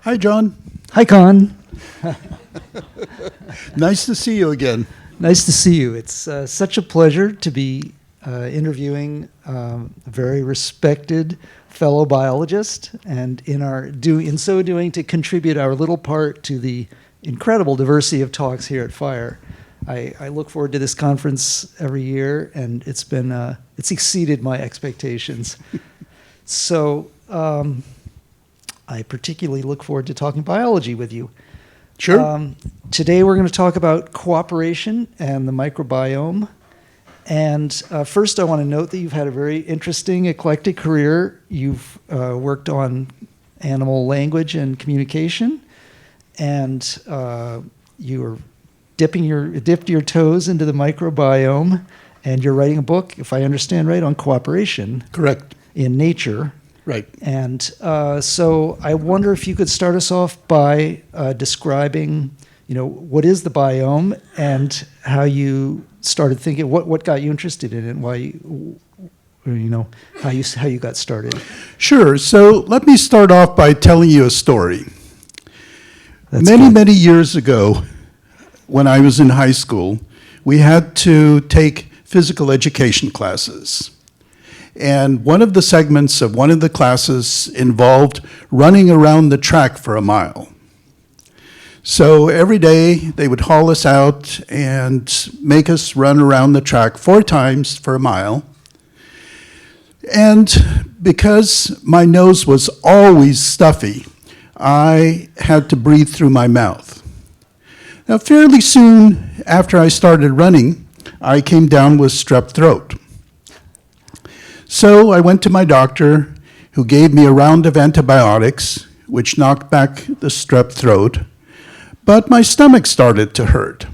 Hi, John. Hi, Con. Nice to see you again. Nice to see you. It's such a pleasure to be interviewing a very respected fellow biologist, and in so doing to contribute our little part to the incredible diversity of talks here at FIRE. I look forward to this conference every year, and it's exceeded my expectations. So I particularly look forward to talking biology with you. Sure. Today we're going to talk about cooperation and the microbiome. And first I want to note that you've had a very interesting, eclectic career. You've worked on animal language and communication, and you are dipped your toes into the microbiome, and you're writing a book, if I understand right, on cooperation. Correct. In Nature. Right. And so I wonder if you could start us off by describing, what is the biome and how you started thinking, what got you interested in it, and why, how you got started. Sure. So let me start off by telling you a story. That's Many years ago, when I was in high school, we had to take physical education classes. And one of the segments of one of the classes involved running around the track for a mile. So every day they would haul us out and make us run around the track 4 times for a mile. And because my nose was always stuffy, I had to breathe through my mouth. Now, fairly soon after I started running, I came down with strep throat. So I went to my doctor, who gave me a round of antibiotics, which knocked back the strep throat, but my stomach started to hurt.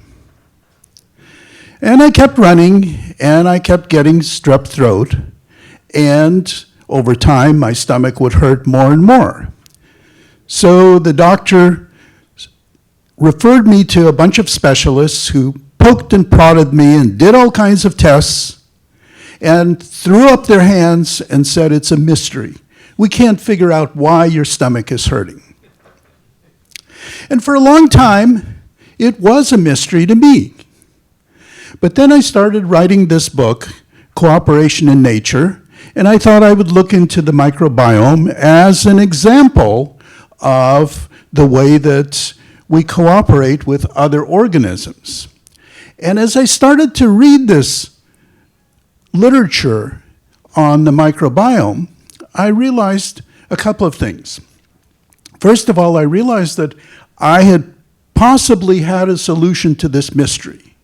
And I kept running, and I kept getting strep throat, and over time, my stomach would hurt more and more. So the doctor referred me to a bunch of specialists who poked and prodded me and did all kinds of tests, and threw up their hands and said, "It's a mystery. We can't figure out why your stomach is hurting." And for a long time, it was a mystery to me. But then I started writing this book, Cooperation in Nature, and I thought I would look into the microbiome as an example of the way that we cooperate with other organisms. And as I started to read this literature on the microbiome, I realized a couple of things. First of all, I realized that I had possibly had a solution to this mystery.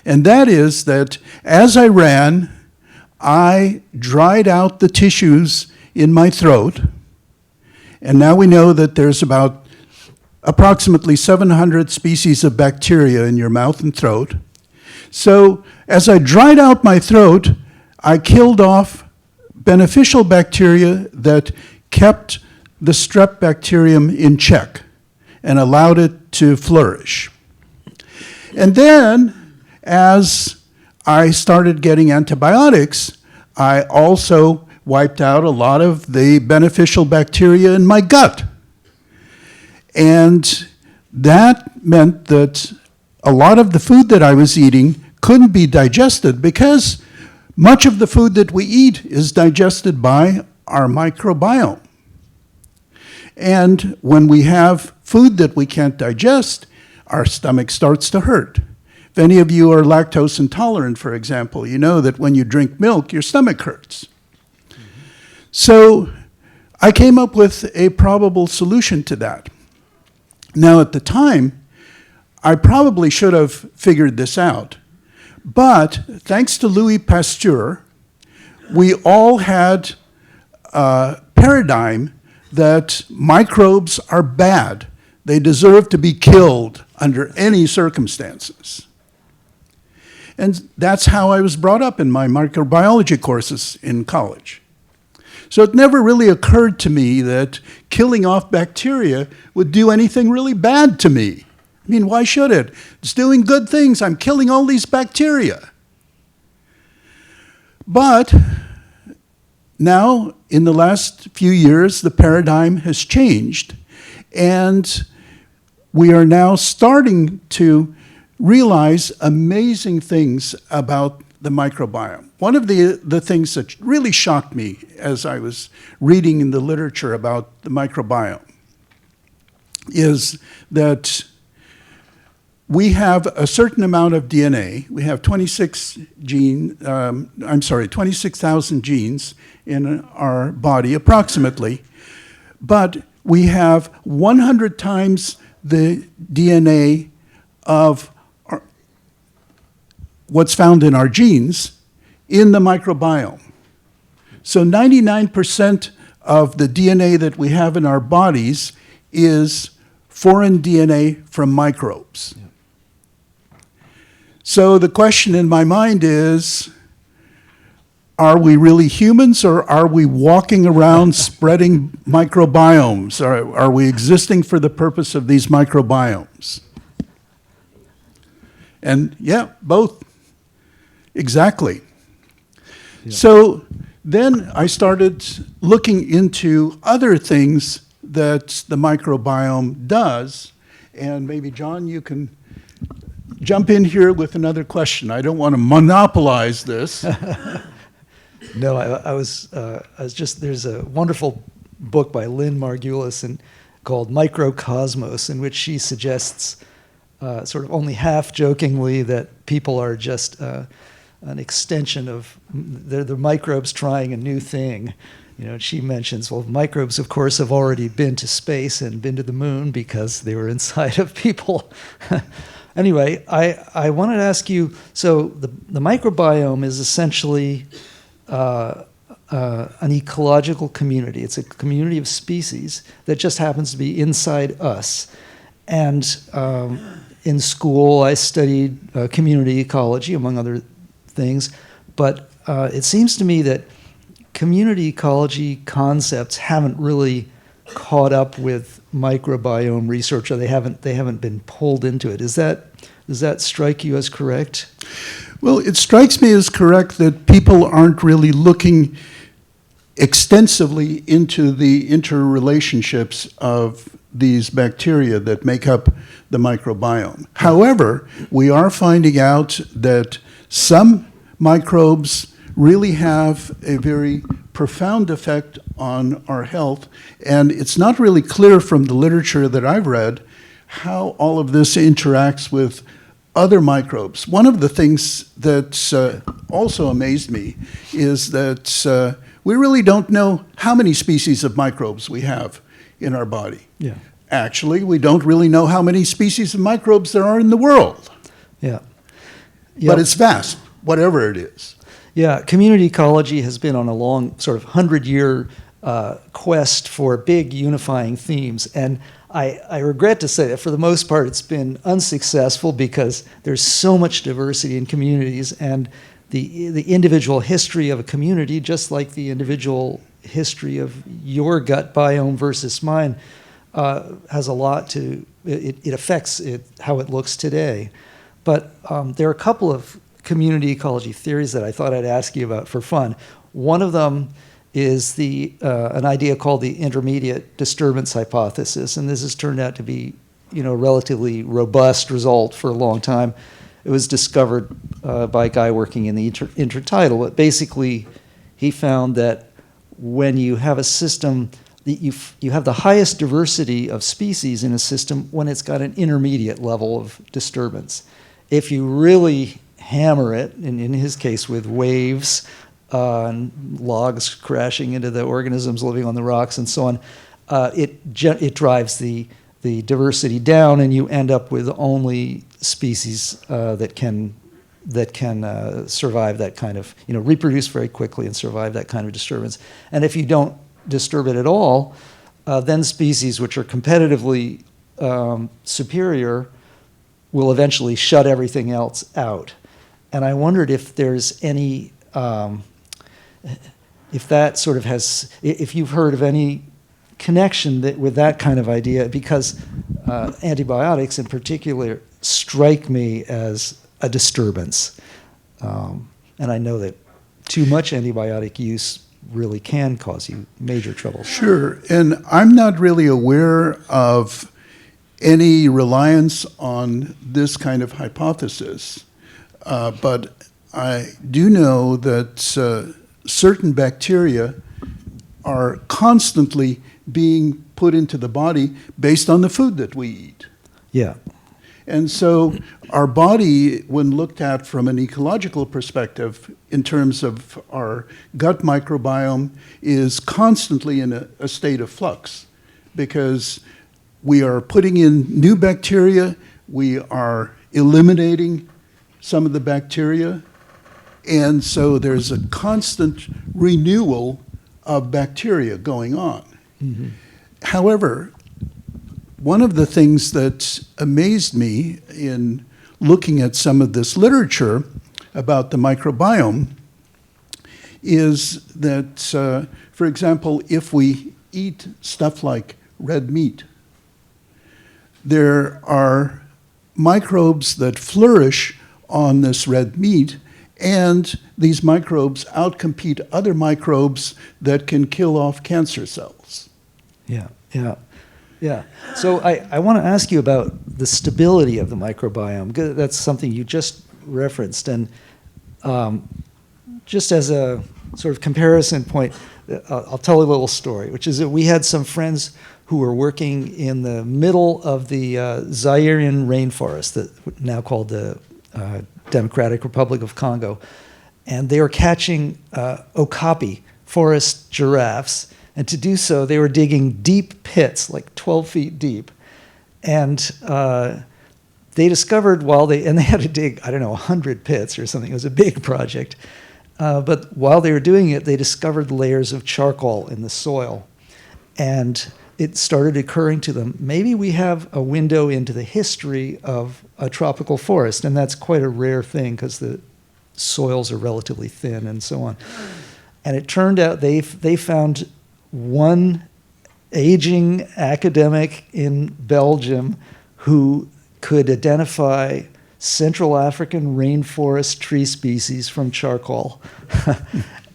And that is that as I ran, I dried out the tissues in my throat. And now we know that there's about approximately 700 species of bacteria in your mouth and throat. So as I dried out my throat, I killed off beneficial bacteria that kept the strep bacterium in check and allowed it to flourish. And then, as I started getting antibiotics, I also wiped out a lot of the beneficial bacteria in my gut. And that meant that a lot of the food that I was eating couldn't be digested, because much of the food that we eat is digested by our microbiome. And when we have food that we can't digest, our stomach starts to hurt. If any of you are lactose intolerant, for example, you know that when you drink milk, your stomach hurts. Mm-hmm. So I came up with a probable solution to that. Now, at the time, I probably should have figured this out. But thanks to Louis Pasteur, we all had a paradigm that microbes are bad. They deserve to be killed under any circumstances. And that's how I was brought up in my microbiology courses in college. So it never really occurred to me that killing off bacteria would do anything really bad to me. I mean, why should it? It's doing good things. I'm killing all these bacteria. But now, in the last few years, the paradigm has changed. And we are now starting to realize amazing things about the microbiome. One of the things that really shocked me as I was reading in the literature about the microbiome is that we have a certain amount of DNA. We have 26,000 genes in our body, approximately. But we have 100 times the DNA of what's found in our genes in the microbiome. So 99% of the DNA that we have in our bodies is foreign DNA from microbes. Yeah. So the question in my mind is, are we really humans, or are we walking around spreading microbiomes? Are we existing for the purpose of these microbiomes? And yeah, both. Exactly. Yeah. So then I started looking into other things that the microbiome does. And maybe, John, you can jump in here with another question. I don't want to monopolize this. No, I was just, there's a wonderful book by Lynn Margulis called Microcosmos, in which she suggests, sort of only half jokingly, that people are just an extension of, they're the microbes trying a new thing. You know, she mentions, well, microbes, of course, have already been to space and been to the moon because they were inside of people. Anyway, I wanted to ask you, so the microbiome is essentially an ecological community. It's a community of species that just happens to be inside us. And in school, I studied community ecology, among other things. But it seems to me that community ecology concepts haven't really caught up with microbiome research, or they haven't been pulled into it. Does that strike you as correct? Well, it strikes me as correct that people aren't really looking extensively into the interrelationships of these bacteria that make up the microbiome. However, we are finding out that some microbes really have a very profound effect on our health, and it's not really clear from the literature that I've read how all of this interacts with other microbes. One of the things that also amazed me is that we really don't know how many species of microbes we have in our body. Yeah. Actually, we don't really know how many species of microbes there are in the world. Yeah. But it's vast, whatever it is. Yeah, community ecology has been on a long, sort of 100-year quest for big unifying themes. And I regret to say that for the most part it's been unsuccessful because there's so much diversity in communities, and the individual history of a community, just like the individual history of your gut biome versus mine, has a lot to, it affects how it looks today. But there are a couple of community ecology theories that I thought I'd ask you about for fun. One of them is an idea called the intermediate disturbance hypothesis, and this has turned out to be, a relatively robust result for a long time. It was discovered by a guy working in the intertidal, but basically he found that when you have a system, you have the highest diversity of species in a system when it's got an intermediate level of disturbance. If you really hammer it, and in his case with waves and logs crashing into the organisms living on the rocks and so on, it drives the diversity down, and you end up with only species that can survive that kind of, reproduce very quickly and survive that kind of disturbance. And if you don't disturb it at all, then species which are competitively superior will eventually shut everything else out. And I wondered if there's any, if that sort of has, if you've heard of any connection with that kind of idea, because antibiotics in particular strike me as a disturbance. And I know that too much antibiotic use really can cause you major trouble. Sure, and I'm not really aware of any reliance on this kind of hypothesis, but I do know that certain bacteria are constantly being put into the body based on the food that we eat. Yeah. And so our body, when looked at from an ecological perspective, in terms of our gut microbiome, is constantly in a state of flux because we are putting in new bacteria, we are eliminating some of the bacteria, and so there's a constant renewal of bacteria going on. Mm-hmm. However, one of the things that amazed me in looking at some of this literature about the microbiome is that, for example, if we eat stuff like red meat, there are microbes that flourish on this red meat, and these microbes outcompete other microbes that can kill off cancer cells. Yeah, yeah. Yeah. So I want to ask you about the stability of the microbiome. That's something you just referenced. And just as a sort of comparison point, I'll tell a little story, which is that we had some friends who were working in the middle of the Zairian rainforest, that now called the Democratic Republic of Congo. And they were catching okapi, forest giraffes. And to do so, they were digging deep pits, like 12 feet deep. And they discovered and they had to dig, 100 pits or something. It was a big project. But while they were doing it, they discovered layers of charcoal in the soil. And it started occurring to them, maybe we have a window into the history of a tropical forest. And that's quite a rare thing because the soils are relatively thin and so on. And it turned out they found one aging academic in Belgium who could identify Central African rainforest tree species from charcoal.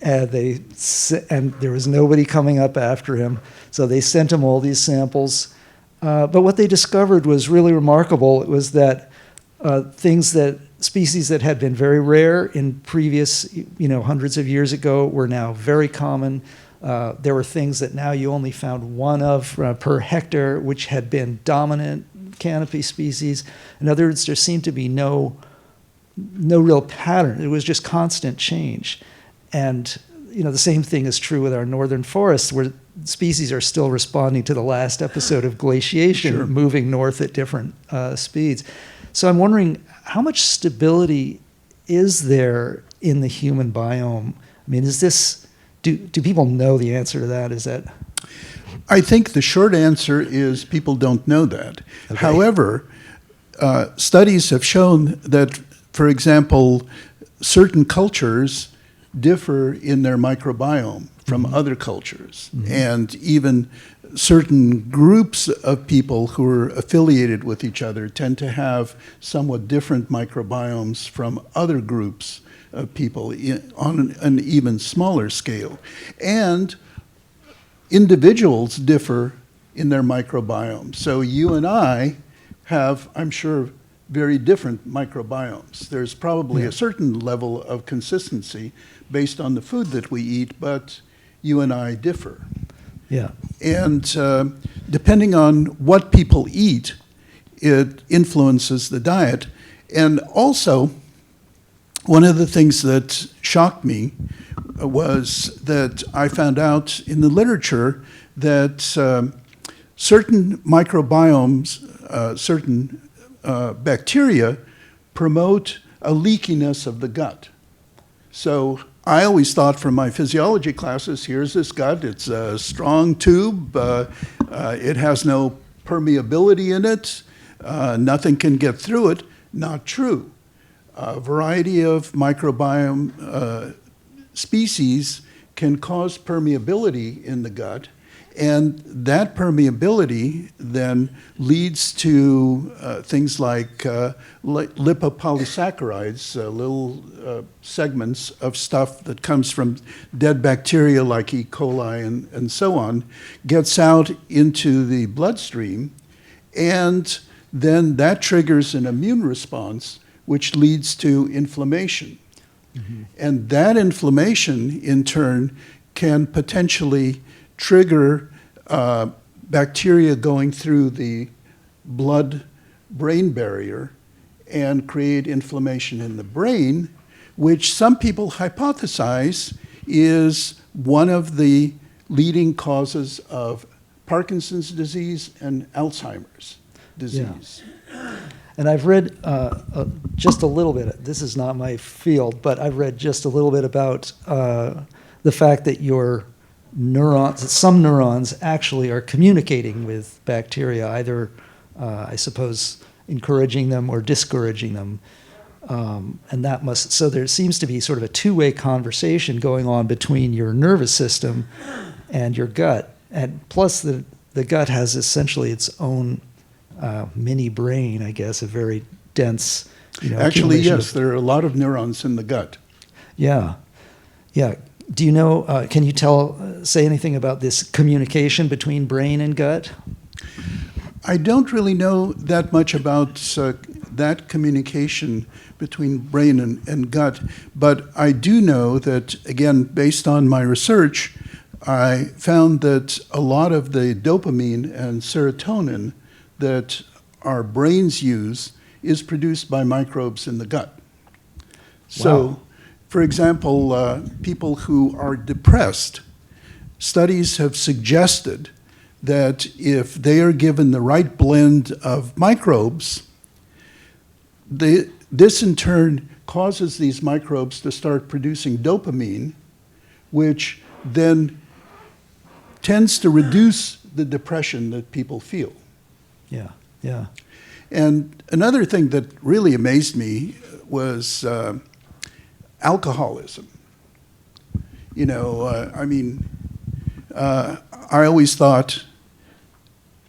And there was nobody coming up after him, so they sent him all these samples. But what they discovered was really remarkable. It was that species that had been very rare in previous, hundreds of years ago were now very common. There were things that now you only found one of per hectare, which had been dominant canopy species. In other words, there seemed to be no real pattern. It was just constant change. And the same thing is true with our northern forests, where species are still responding to the last episode of glaciation, Sure. moving north at different speeds. So I'm wondering, how much stability is there in the human biome? I mean, do people know the answer to that? Is that? I think the short answer is people don't know that. Okay. However, studies have shown that, for example, certain cultures differ in their microbiome from other cultures. Mm-hmm. And even certain groups of people who are affiliated with each other tend to have somewhat different microbiomes from other groups of people on an even smaller scale. And individuals differ in their microbiome. So you and I have, I'm sure, very different microbiomes. There's probably a certain level of consistency based on the food that we eat, but you and I differ. Yeah. And depending on what people eat, it influences the diet. And also, one of the things that shocked me was that I found out in the literature that certain microbiomes, certain bacteria promote a leakiness of the gut. So I always thought from my physiology classes, here's this gut, it's a strong tube, it has no permeability in it, nothing can get through it. Not true. A variety of microbiome species can cause permeability in the gut, And that permeability then leads to things like lipopolysaccharides, little segments of stuff that comes from dead bacteria like E. coli and so on, gets out into the bloodstream, and then that triggers an immune response, which leads to inflammation. Mm-hmm. And that inflammation, in turn, can potentially trigger bacteria going through the blood-brain barrier and create inflammation in the brain, which some people hypothesize is one of the leading causes of Parkinson's disease and Alzheimer's disease. Yeah. And I've read just a little bit, this is not my field, but I've read just a little bit about the fact that your neurons, some neurons actually are communicating with bacteria, either, I suppose, encouraging them or discouraging them. And that must, so there seems to be sort of a two-way conversation going on between your nervous system and your gut. And plus the gut has essentially its own mini brain, I guess, a very dense, Actually, yes, there are a lot of neurons in the gut. Yeah. Yeah. Do you know, can you say anything about this communication between brain and gut? I don't really know that much about that communication between brain and gut, but I do know that, again, based on my research, I found that a lot of the dopamine and serotonin that our brains use is produced by microbes in the gut. So, Wow. For example, people who are depressed, studies have suggested that if they are given the right blend of microbes, this in turn causes these microbes to start producing dopamine, which then tends to reduce the depression that people feel. Yeah, yeah. And another thing that really amazed me was alcoholism. I always thought,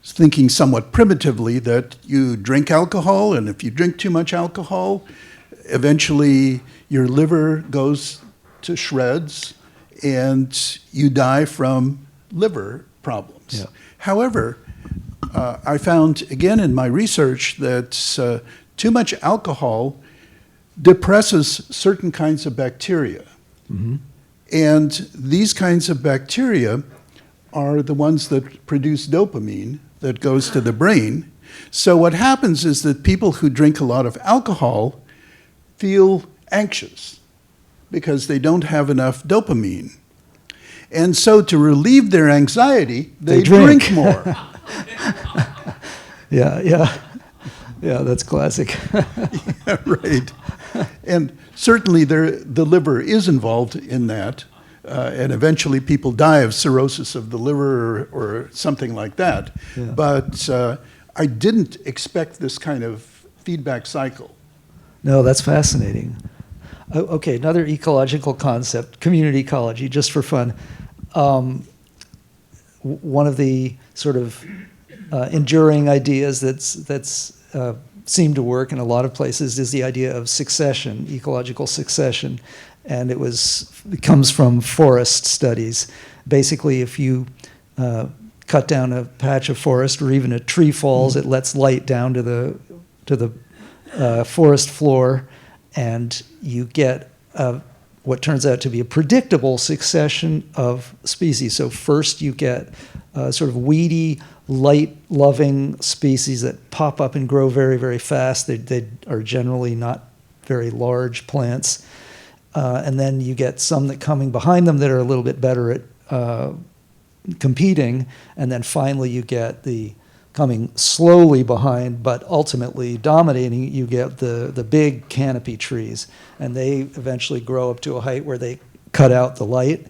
thinking somewhat primitively, that you drink alcohol, and if you drink too much alcohol, eventually your liver goes to shreds and you die from liver problems. Yeah. However, I found, again, in my research that too much alcohol depresses certain kinds of bacteria. Mm-hmm. And these kinds of bacteria are the ones that produce dopamine that goes to the brain. So what happens is that people who drink a lot of alcohol feel anxious because they don't have enough dopamine. And so to relieve their anxiety, they drink more. Yeah, that's classic. Yeah, right. And certainly the liver is involved in that, and eventually people die of cirrhosis of the liver or something like that. Yeah. But I didn't expect this kind of feedback cycle. No, that's fascinating. Okay, another ecological concept, community ecology, just for fun. One of the sort of enduring ideas that's seemed to work in a lot of places is the idea of succession, ecological succession, and it comes from forest studies. Basically, if you cut down a patch of forest or even a tree falls, it lets light down to the forest floor, and you get what turns out to be a predictable succession of species. So first you get sort of weedy, light-loving species that pop up and grow very, very fast. They are generally not very large plants. And then you get some that coming behind them that are a little bit better at competing. And then finally you get the coming slowly behind, but ultimately dominating, you get the big canopy trees. And they eventually grow up to a height where they cut out the light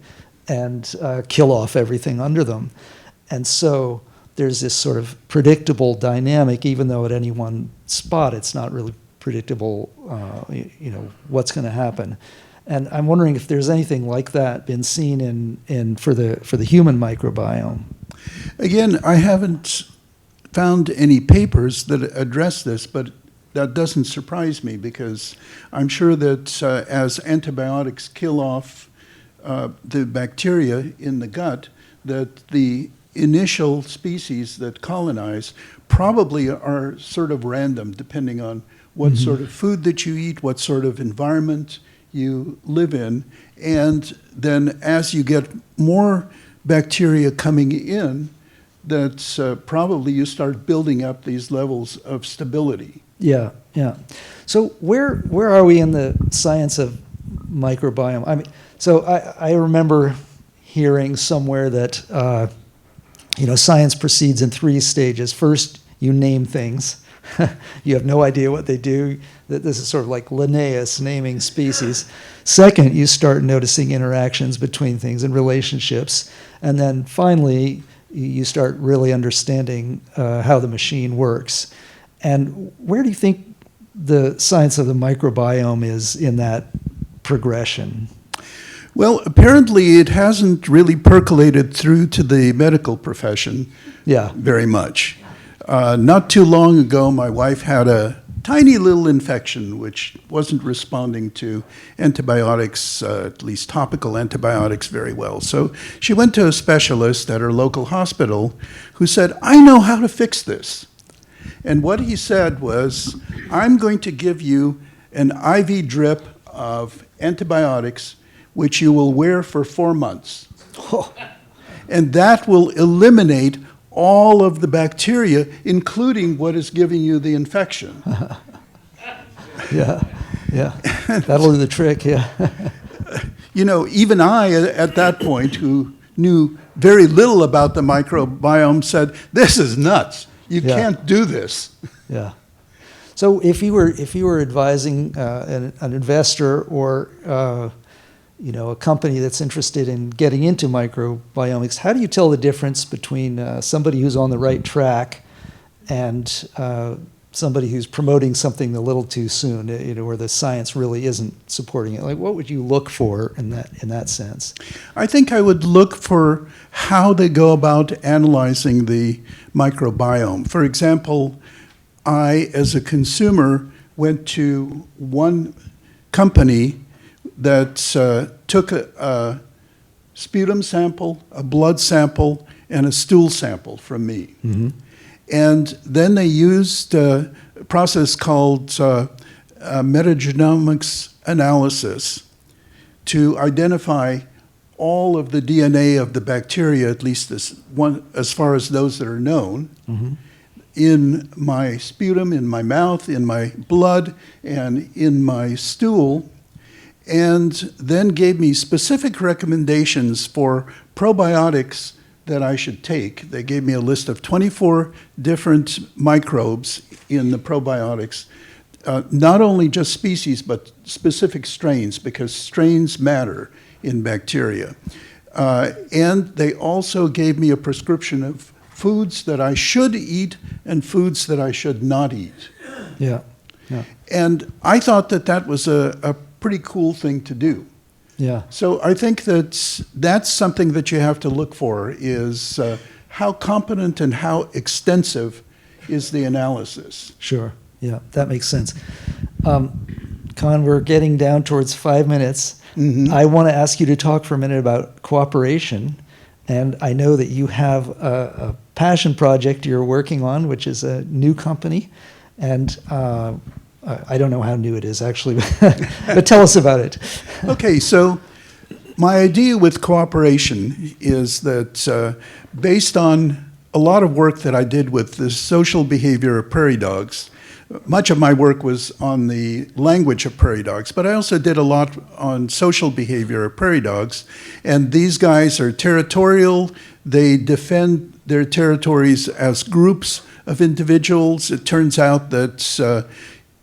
and kill off everything under them. And so there's this sort of predictable dynamic, even though at any one spot it's not really predictable, what's going to happen. And I'm wondering if there's anything like that been seen in for the human microbiome. Again, I haven't found any papers that address this, but that doesn't surprise me because I'm sure that as antibiotics kill off the bacteria in the gut, that the initial species that colonize probably are sort of random depending on what sort of food that you eat, what sort of environment you live in, and then as you get more bacteria coming in, that's probably you start building up these levels of stability. Yeah, yeah. So where are we in the science of microbiome? I mean, so I remember hearing somewhere that science proceeds in 3 stages. First, you name things. You have no idea what they do. This is sort of like Linnaeus naming species. Second, you start noticing interactions between things and relationships. And then finally, you start really understanding how the machine works. And where do you think the science of the microbiome is in that progression? Well, apparently it hasn't really percolated through to the medical profession very much. Not too long ago, my wife had a tiny little infection which wasn't responding to antibiotics, at least topical antibiotics, very well. So she went to a specialist at her local hospital who said, "I know how to fix this." And what he said was, "I'm going to give you an IV drip of antibiotics which you will wear for 4 months. And that will eliminate all of the bacteria, including what is giving you the infection." Yeah. That'll do the trick, yeah. Even I, at that point, who knew very little about the microbiome, said, "This is nuts. You can't do this." Yeah. So if you were advising an investor or a company that's interested in getting into microbiomics, how do you tell the difference between somebody who's on the right track and somebody who's promoting something a little too soon, where the science really isn't supporting it? Like, what would you look for in that sense? I think I would look for how they go about analyzing the microbiome. For example, I, as a consumer, went to one company that took a sputum sample, a blood sample, and a stool sample from me. Mm-hmm. And then they used a process called metagenomics analysis to identify all of the DNA of the bacteria, at least as far as those that are known, in my sputum, in my mouth, in my blood, and in my stool, and then gave me specific recommendations for probiotics that I should take. They gave me a list of 24 different microbes in the probiotics, not only just species, but specific strains, because strains matter in bacteria. And they also gave me a prescription of foods that I should eat and foods that I should not eat. Yeah. And I thought that was a pretty cool thing to do. Yeah. So I think that's something that you have to look for is how competent and how extensive is the analysis. Sure. Yeah, that makes sense. Con, we're getting down towards 5 minutes. Mm-hmm. I want to ask you to talk for a minute about cooperation. And I know that you have a passion project you're working on, which is a new company. And I don't know how new it is, actually, but tell us about it. Okay, so my idea with cooperation is that based on a lot of work that I did with the social behavior of prairie dogs, much of my work was on the language of prairie dogs, but I also did a lot on social behavior of prairie dogs. And these guys are territorial. They defend their territories as groups of individuals. It turns out that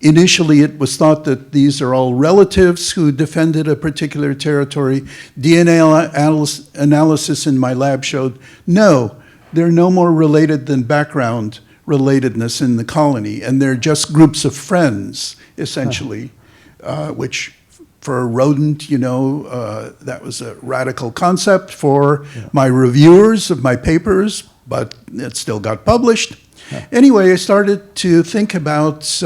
initially, it was thought that these are all relatives who defended a particular territory. DNA analysis in my lab showed, no, they're no more related than background relatedness in the colony, and they're just groups of friends, essentially, which for a rodent, that was a radical concept. For my reviewers of my papers, but it still got published. Anyway, I started to think about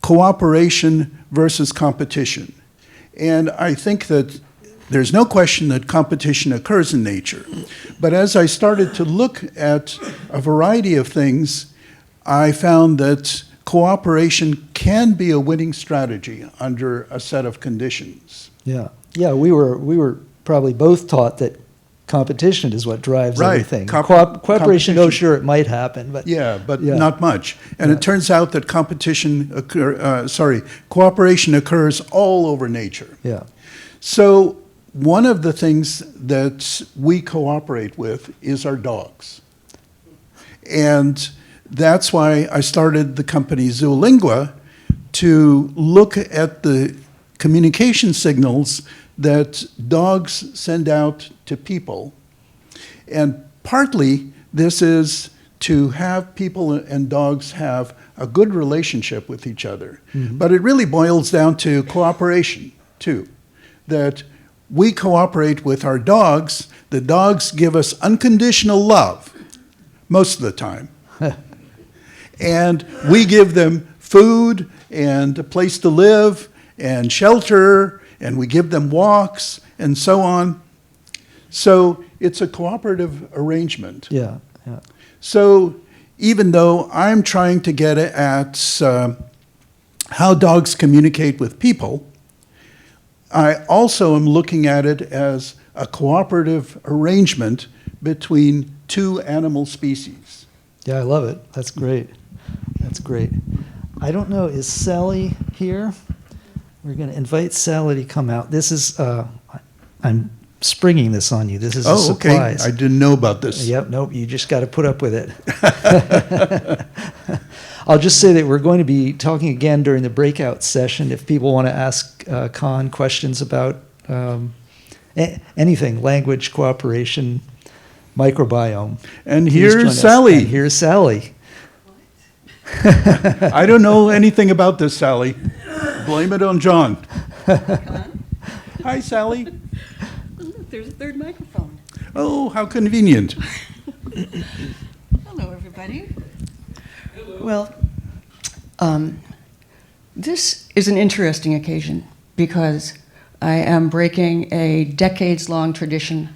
cooperation versus competition. And I think that there's no question that competition occurs in nature. But as I started to look at a variety of things, I found that cooperation can be a winning strategy under a set of conditions. Yeah, we were probably both taught that competition is what drives everything. Cooperation, oh sure, it might happen, but not much. And it turns out that cooperation occurs all over nature. Yeah. So one of the things that we cooperate with is our dogs. And that's why I started the company Zoolingua, to look at the communication signals that dogs send out to people. And partly this is to have people and dogs have a good relationship with each other. Mm-hmm. But it really boils down to cooperation, too. That we cooperate with our dogs. The dogs give us unconditional love most of the time. And we give them food and a place to live and shelter, and we give them walks and so on. So it's a cooperative arrangement. Yeah. So even though I'm trying to get at how dogs communicate with people, I also am looking at it as a cooperative arrangement between two animal species. Yeah, I love it. That's great. That's great. I don't know, is Sally here? We're going to invite Sally to come out. This is, I'm springing this on you. This is a surprise. Okay. I didn't know about this. Yep, nope, you just got to put up with it. I'll just say that we're going to be talking again during the breakout session if people want to ask Con questions about anything, language, cooperation, microbiome. And here's Sally. And here's Sally. I don't know anything about this, Sally. Blame it on John. Hi, Sally. Look, there's a third microphone. Oh, how convenient. Hello, everybody. Hello. Well, this is an interesting occasion because I am breaking a decades-long tradition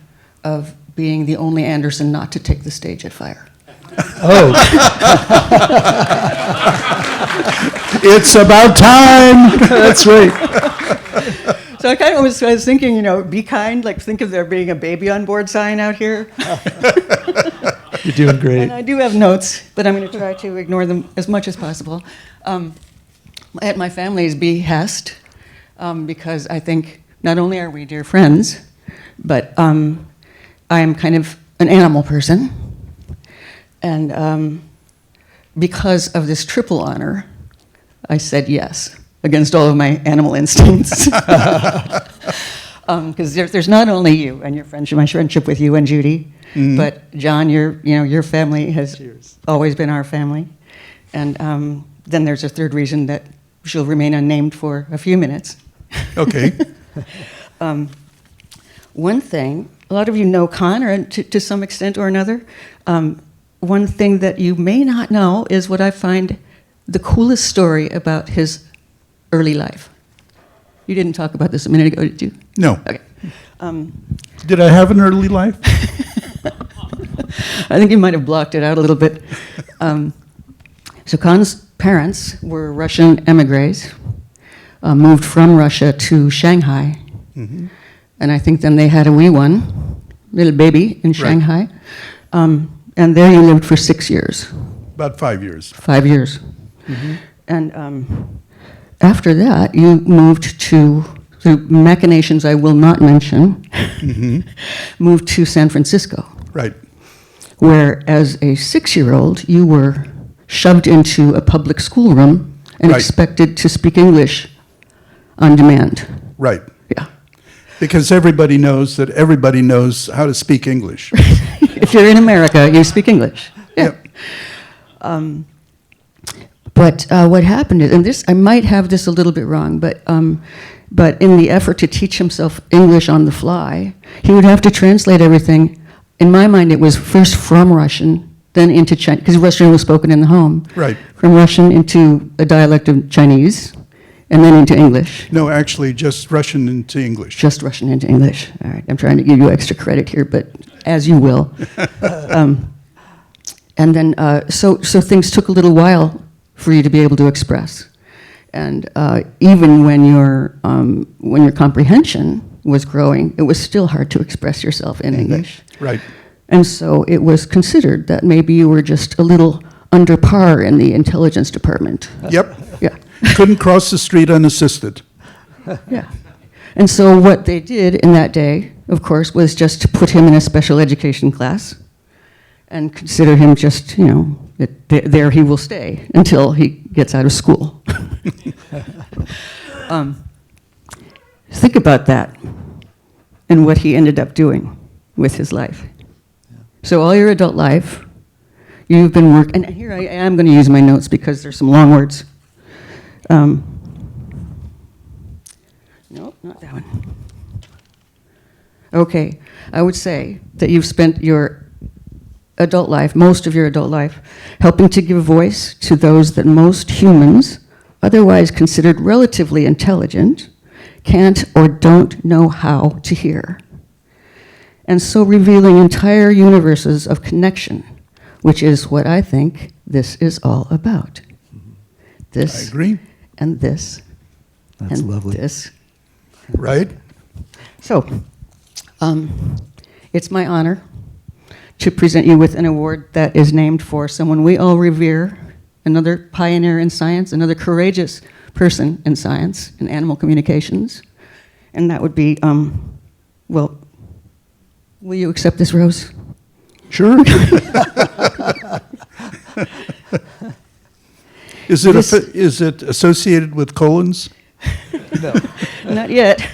of being the only Anderson not to take the stage at Fire. Oh. It's about time. That's right. So I was thinking, be kind, like think of there being a baby on board sign out here. You're doing great. And I do have notes, but I'm going to try to ignore them as much as possible. At my family's behest, because I think not only are we dear friends, but I am kind of an animal person. And because of this triple honor, I said yes, against all of my animal instincts. Because there's not only you and your friendship, my friendship with you and Judy, mm-hmm. but John, your family has always been our family. And then there's a third reason that she'll remain unnamed for a few minutes. Okay. One thing, a lot of you know Con, or to some extent or another. One thing that you may not know is what I find the coolest story about his early life. You didn't talk about this a minute ago, did you? No. Okay. Did I have an early life? I think you might have blocked it out a little bit. So Con's parents were Russian emigres, moved from Russia to Shanghai. Mm-hmm. And I think then they had a wee one, little baby in Shanghai. Right. And there you lived for 6 years. About 5 years. 5 years. Mm-hmm. And after that, you moved to, through machinations I will not mention, mm-hmm. moved to San Francisco. Right. Where as a 6-year-old, you were shoved into a public schoolroom and expected to speak English on demand. Right. Yeah. Because everybody knows that everybody knows how to speak English. If you're in America, you speak English. Yeah. Yep. But what happened is, and this I might have this a little bit wrong, but in the effort to teach himself English on the fly, he would have to translate everything in my mind, it was first from Russian, then into Chinese, because Russian was spoken in the home. Right. From Russian into a dialect of Chinese, and then into English. No, actually, just Russian into English. Just Russian into English. All right, I'm trying to give you extra credit here, but as you will. And then, so things took a little while for you to be able to express. And even when your comprehension was growing, it was still hard to express yourself in English. Right. And so it was considered that maybe you were just a little under par in the intelligence department. Yep. Yeah. Couldn't cross the street unassisted. Yeah. And so what they did in that day, of course, was just to put him in a special education class and consider him just, there he will stay until he gets out of school. Think about that and what he ended up doing with his life. So all your adult life, you've been working, and here I am going to use my notes because there's some long words. Nope, not that one. Okay, I would say that you've spent your adult life, most of your adult life, helping to give voice to those that most humans, otherwise considered relatively intelligent, can't or don't know how to hear. And so revealing entire universes of connection, which is what I think this is all about. This I agree. and this That's and lovely. this. Right? So, it's my honor to present you with an award that is named for someone we all revere, another pioneer in science, another courageous person in science, in animal communications. And that would be, well, will you accept this rose? Sure. Is it associated with colons? No. Not yet.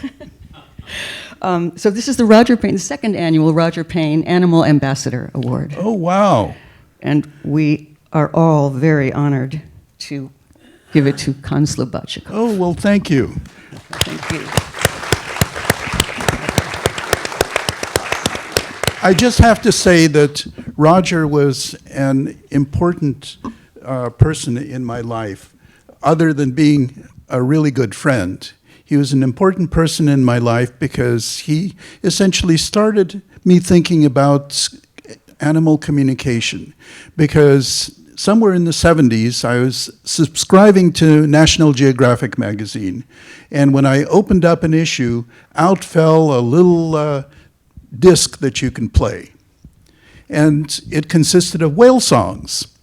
So this is the Roger Payne, the second annual Roger Payne Animal Ambassador Award. Oh, wow. And we are all very honored to give it to Con Slobodchikoff. Oh, well, thank you. Thank you. I just have to say that Roger was an important person in my life, other than being a really good friend. He was an important person in my life because he essentially started me thinking about animal communication. Because somewhere in the 70s, I was subscribing to National Geographic magazine. And when I opened up an issue, out fell a little disc that you can play. And it consisted of whale songs.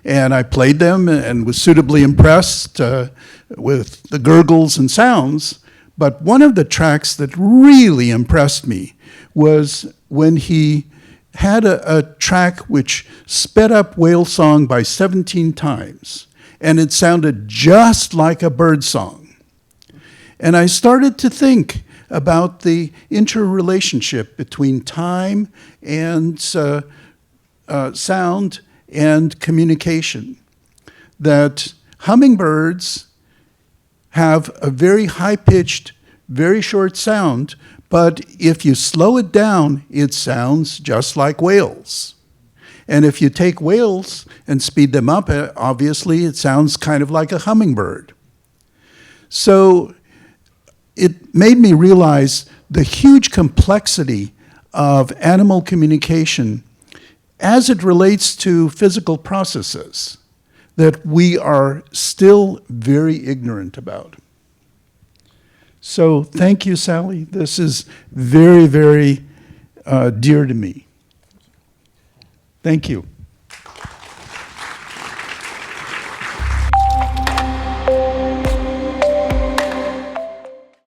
And I played them and was suitably impressed with the gurgles and sounds. But one of the tracks that really impressed me was when he had a track which sped up whale song by 17 times. And it sounded just like a bird song. And I started to think about the interrelationship between time and sound and communication. That hummingbirds have a very high-pitched, very short sound, but if you slow it down, it sounds just like whales. And if you take whales and speed them up, obviously it sounds kind of like a hummingbird. So it made me realize the huge complexity of animal communication as it relates to physical processes that we are still very ignorant about. So thank you, Sally. This is very, very dear to me. Thank you.